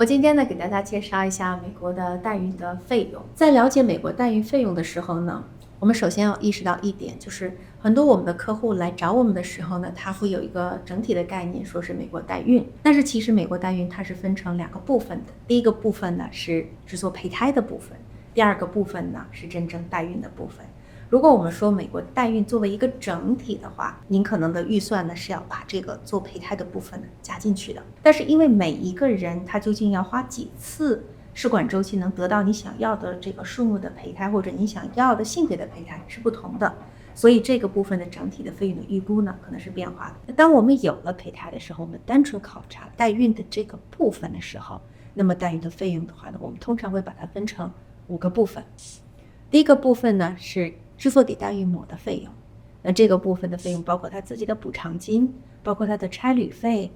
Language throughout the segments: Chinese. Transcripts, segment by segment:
我今天呢，给大家介绍一下美国的代孕的费用。在了解美国代孕费用的时候呢，我们首先要意识到一点，就是很多我们的客户来找我们的时候呢，他会有一个整体的概念，说是美国代孕。但是其实美国代孕它是分成两个部分的，第一个部分呢是制作胚胎的部分，第二个部分呢是真正代孕的部分。如果我们说美国代孕作为一个整体的话，您可能的预算呢是要把这个做胚胎的部分呢加进去的。但是因为每一个人他究竟要花几次试管周期能得到你想要的这个数目的胚胎，或者你想要的性别的胚胎是不同的，所以这个部分的整体的费用的预估呢可能是变化的。当我们有了胚胎的时候，我们单纯考察代孕的这个部分的时候，那么代孕的费用的话呢，我们通常会把它分成5个部分。第一个部分呢是制作给代孕母的费用，那这个部分的费用包括他自己的补偿金，包括他的差旅费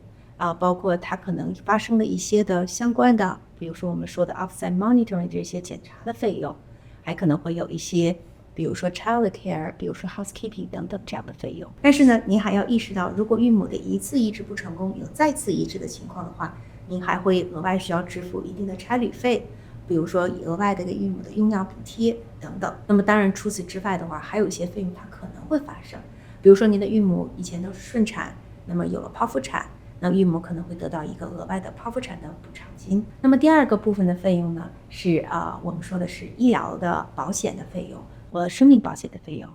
包括他可能发生的一些的相关的，比如说我们说的 offsite monitoring 这些检查的费用，还可能会有一些比如说 child care， 比如说 housekeeping 等等这样的费用。但是呢，您还要意识到，如果孕母的一次移植不成功，有再次移植的情况的话，您还会额外需要支付一定的差旅费，比如说额外的给孕母的用药补贴等等。那么当然除此之外的话，还有一些费用它可能会发生，比如说您的孕母以前都是顺产，那么有了剖腹产，那孕母可能会得到一个额外的剖腹产的补偿金。那么第二个部分的费用呢，是我们说的是医疗的保险的费用和生命保险的费用。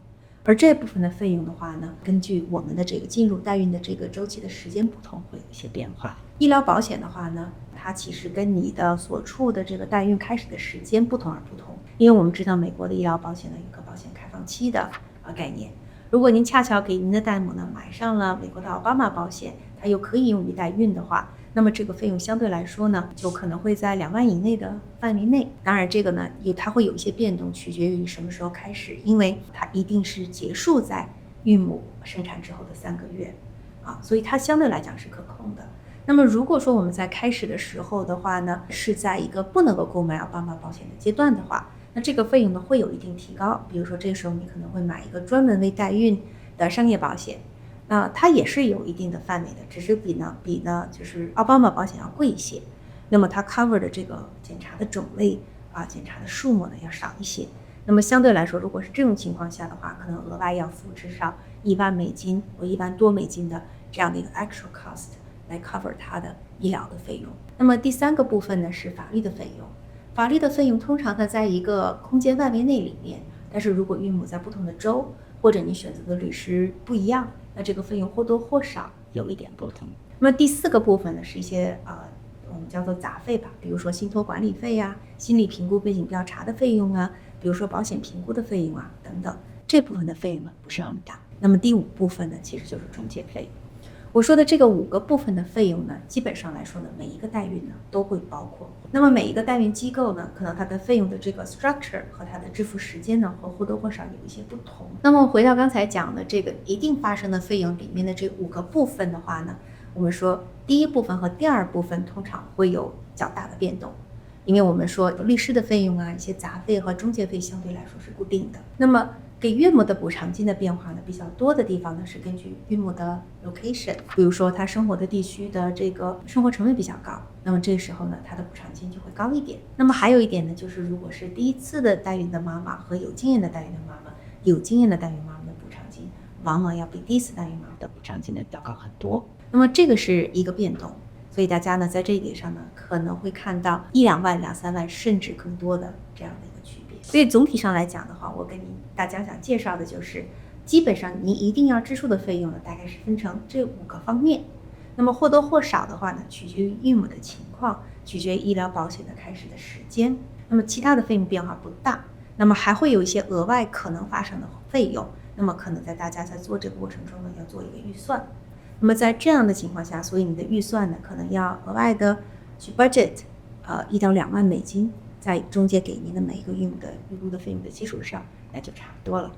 而这部分的费用的话呢，根据我们的这个进入代孕的这个周期的时间不同，会有一些变化。医疗保险的话呢，它其实跟你的所处的这个代孕开始的时间不同而不同，因为我们知道美国的医疗保险呢有个保险开放期的概念。如果您恰巧给您的代母呢买上了美国的奥巴马保险，它又可以用于代孕的话，那么这个费用相对来说呢，就可能会在2万以内的范围内。当然这个呢它会有一些变动，取决于什么时候开始，因为它一定是结束在孕母生产之后的3个月所以它相对来讲是可控的。那么如果说我们在开始的时候的话呢，是在一个不能够购买奥巴马保险的阶段的话，那这个费用呢会有一定提高。比如说这个时候你可能会买一个专门为代孕的商业保险，那它也是有一定的范围的，只是比呢就是奥巴马保险要贵一些。那么它 cover 的这个检查的种类检查的数目呢要少一些。那么相对来说，如果是这种情况下的话，可能额外要付至少1万美金或1万多美金的这样的一个 extra cost 来 cover 它的医疗的费用。那么第3个部分呢是法律的费用。法律的费用通常它在一个空间范围内里面，但是如果孕母在不同的州，或者你选择的律师不一样，那这个费用或多或少有一点不同。那么第4个部分呢是一些我们叫做杂费吧，比如说信托管理费心理评估背景调查的费用比如说保险评估的费用等等，这部分的费用呢不是很大。那么第5部分呢其实就是中介费。我说的这个5个部分的费用呢，基本上来说呢，每一个代孕呢都会包括。那么每一个代孕机构呢，可能它的费用的这个 structure 和它的支付时间呢，或多或少有一些不同。那么回到刚才讲的这个一定发生的费用里面的这5个部分的话呢，我们说第1部分和第2部分通常会有较大的变动，因为我们说律师的费用一些杂费和中介费相对来说是固定的。那么给孕母的补偿金的变化呢，比较多的地方呢是根据孕母的 location， 比如说她生活的地区的这个生活成本比较高，那么这时候呢，她的补偿金就会高一点。那么还有一点呢，就是如果是第1次的代孕的妈妈和有经验的代孕的妈妈，有经验的代孕妈妈的补偿金往往要比第1次代孕妈妈的补偿金呢要高很多。那么这个是一个变动，所以大家呢在这一点上呢可能会看到1、2万、2、3万甚至更多的这样的一个区别。所以总体上来讲的话，我跟大家想介绍的就是基本上你一定要支出的费用呢大概是分成这5个方面。那么或多或少的话呢，取决于孕母的情况，取决于医疗保险的开始的时间，那么其他的费用变化不大。那么还会有一些额外可能发生的费用，那么可能大家在做这个过程中呢要做一个预算。那么在这样的情况下，所以你的预算呢可能要额外的去 budget1到2万美金，在中介给您的每一个孕母的预估的费用的基础上，那就差不多了。